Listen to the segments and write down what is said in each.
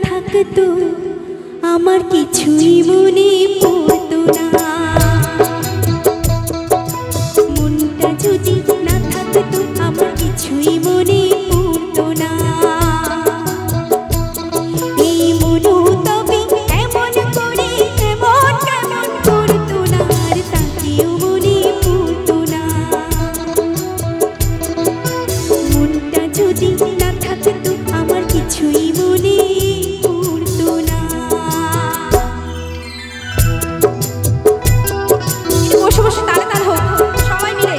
থাকতো আমার কিছুই মনে পড়তো না। মনটা যদি না থাকতো আমার কিছুই মনে পড়তো না। এই মনও তবে এমন করে কেমন কেমন করতো না, আর তাকেও মনে পড়তো না। মনটা যদি না থাকতো আমার কিছুই মনে পড়তো না। বসে বসে তালে তাল হোক সবাই মিলে।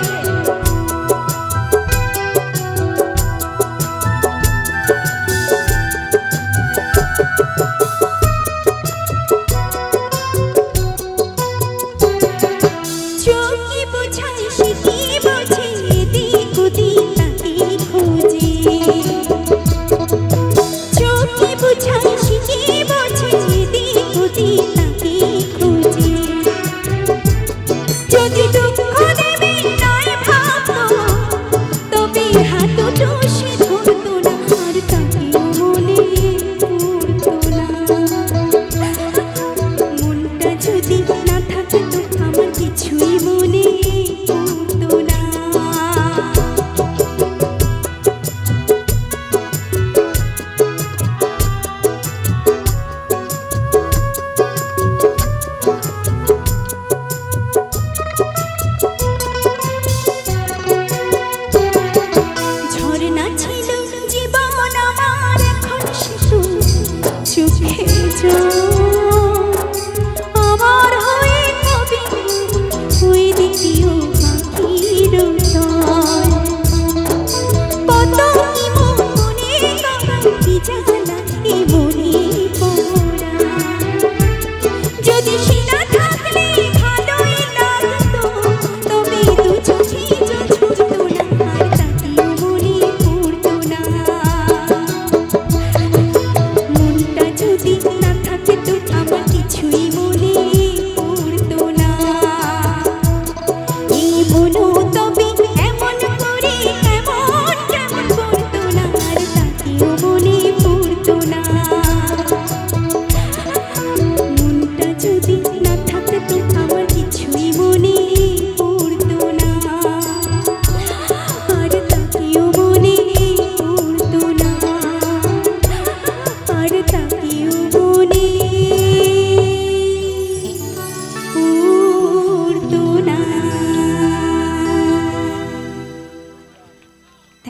চোখে বোঝাই সে কি বোঝে, এদিক ওদিক তাকে খোঁজে। চোখে বোঝাই সে কি বোঝে, এদিক ওদিক তাকে খোঁজে। যদি দুঃখ দেবে নয় ভাবতো তবে হাত দুটো সে ধরতো না, আর তাকেও মনে পড়তো না। মনটা যদি না থাকতো আমার কিছুই মনে পড়তো না। ঝরনা ছিল জীবন আমার, এখন শুধু চোখে জল। আমার হয়ে কবি ওই দ্বিতীয় পাখির দল। কত কি মনে কাঁপায় কি জ্বালা